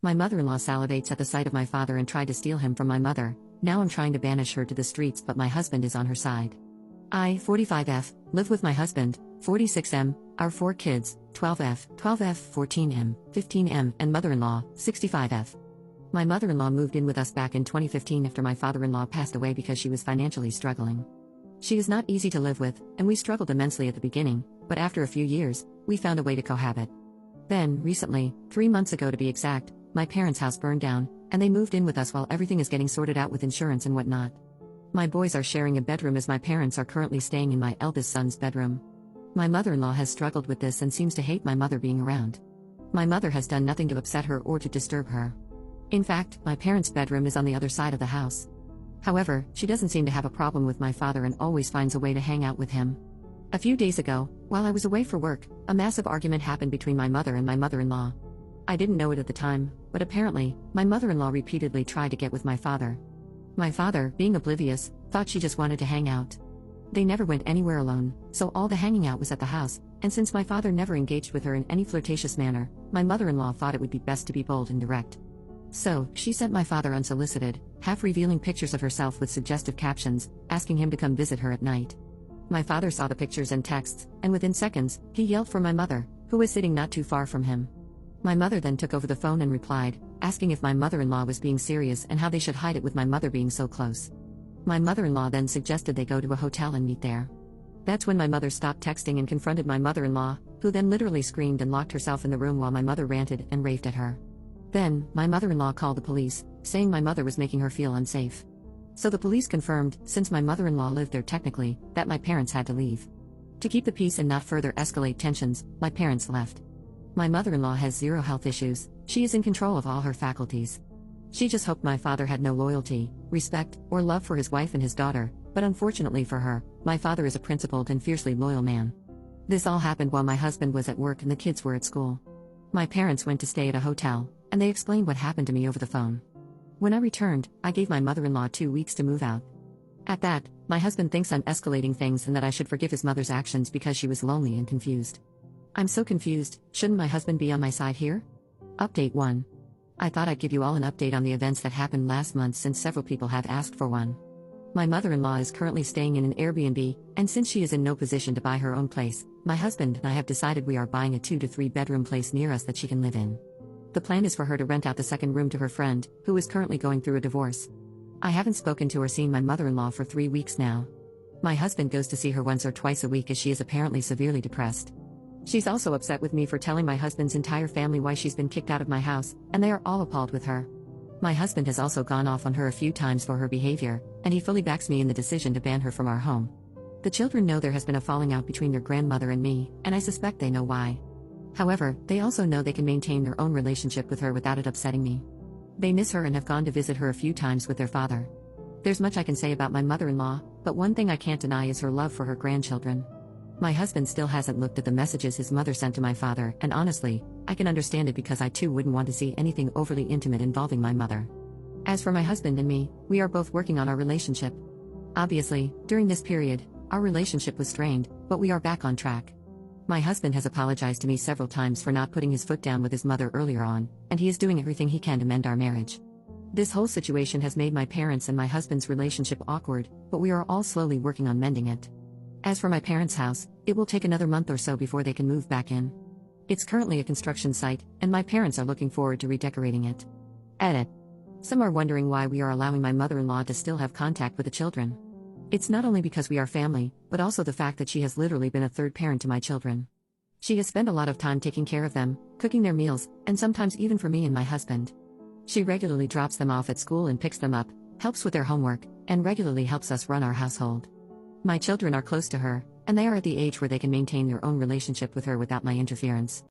My mother-in-law salivates at the sight of my father and tried to steal him from my mother. Now I'm trying to banish her to the streets, but my husband is on her side. I, 45F, live with my husband, 46M, our 4 kids, 12F, 14M, 15M, and mother-in-law, 65F. My mother-in-law moved in with us back in 2015 after my father-in-law passed away because she was financially struggling. She is not easy to live with, and we struggled immensely at the beginning, but after a few years, we found a way to cohabit. Then, recently, 3 months ago to be exact, my parents' house burned down, and they moved in with us while everything is getting sorted out with insurance and whatnot. My boys are sharing a bedroom as my parents are currently staying in my eldest son's bedroom. My mother-in-law has struggled with this and seems to hate my mother being around. My mother has done nothing to upset her or to disturb her. In fact, my parents' bedroom is on the other side of the house. However, she doesn't seem to have a problem with my father and always finds a way to hang out with him. A few days ago, while I was away for work, a massive argument happened between my mother and my mother-in-law. I didn't know it at the time, but apparently, my mother-in-law repeatedly tried to get with my father. My father, being oblivious, thought she just wanted to hang out. They never went anywhere alone, so all the hanging out was at the house, and since my father never engaged with her in any flirtatious manner, my mother-in-law thought it would be best to be bold and direct. So, she sent my father unsolicited, half-revealing pictures of herself with suggestive captions, asking him to come visit her at night. My father saw the pictures and texts, and within seconds, he yelled for my mother, who was sitting not too far from him. My mother then took over the phone and replied, asking if my mother-in-law was being serious and how they should hide it with my mother being so close. My mother-in-law then suggested they go to a hotel and meet there. That's when my mother stopped texting and confronted my mother-in-law, who then literally screamed and locked herself in the room while my mother ranted and raved at her. Then, my mother-in-law called the police, saying my mother was making her feel unsafe. So the police confirmed, since my mother-in-law lived there technically, that my parents had to leave. To keep the peace and not further escalate tensions, my parents left. My mother-in-law has zero health issues, she is in control of all her faculties. She just hoped my father had no loyalty, respect, or love for his wife and his daughter, but unfortunately for her, my father is a principled and fiercely loyal man. This all happened while my husband was at work and the kids were at school. My parents went to stay at a hotel, and they explained what happened to me over the phone. When I returned, I gave my mother-in-law 2 weeks to move out. At that, my husband thinks I'm escalating things and that I should forgive his mother's actions because she was lonely and confused. I'm so confused, shouldn't my husband be on my side here? Update 1. I thought I'd give you all an update on the events that happened last month since several people have asked for one. My mother-in-law is currently staying in an Airbnb, and since she is in no position to buy her own place, my husband and I have decided we are buying a 2 to 3 bedroom place near us that she can live in. The plan is for her to rent out the second room to her friend, who is currently going through a divorce. I haven't spoken to or seen my mother-in-law for 3 weeks now. My husband goes to see her once or twice a week as she is apparently severely depressed. She's also upset with me for telling my husband's entire family why she's been kicked out of my house, and they are all appalled with her. My husband has also gone off on her a few times for her behavior, and he fully backs me in the decision to ban her from our home. The children know there has been a falling out between their grandmother and me, and I suspect they know why. However, they also know they can maintain their own relationship with her without it upsetting me. They miss her and have gone to visit her a few times with their father. There's much I can say about my mother-in-law, but one thing I can't deny is her love for her grandchildren. My husband still hasn't looked at the messages his mother sent to my father, and honestly, I can understand it because I too wouldn't want to see anything overly intimate involving my mother. As for my husband and me, we are both working on our relationship. Obviously, during this period, our relationship was strained, but we are back on track. My husband has apologized to me several times for not putting his foot down with his mother earlier on, and he is doing everything he can to mend our marriage. This whole situation has made my parents and my husband's relationship awkward, but we are all slowly working on mending it. As for my parents' house, it will take another month or so before they can move back in. It's currently a construction site, and my parents are looking forward to redecorating it. Edit. Some are wondering why we are allowing my mother-in-law to still have contact with the children. It's not only because we are family, but also the fact that she has literally been a third parent to my children. She has spent a lot of time taking care of them, cooking their meals, and sometimes even for me and my husband. She regularly drops them off at school and picks them up, helps with their homework, and regularly helps us run our household. My children are close to her, and they are at the age where they can maintain their own relationship with her without my interference.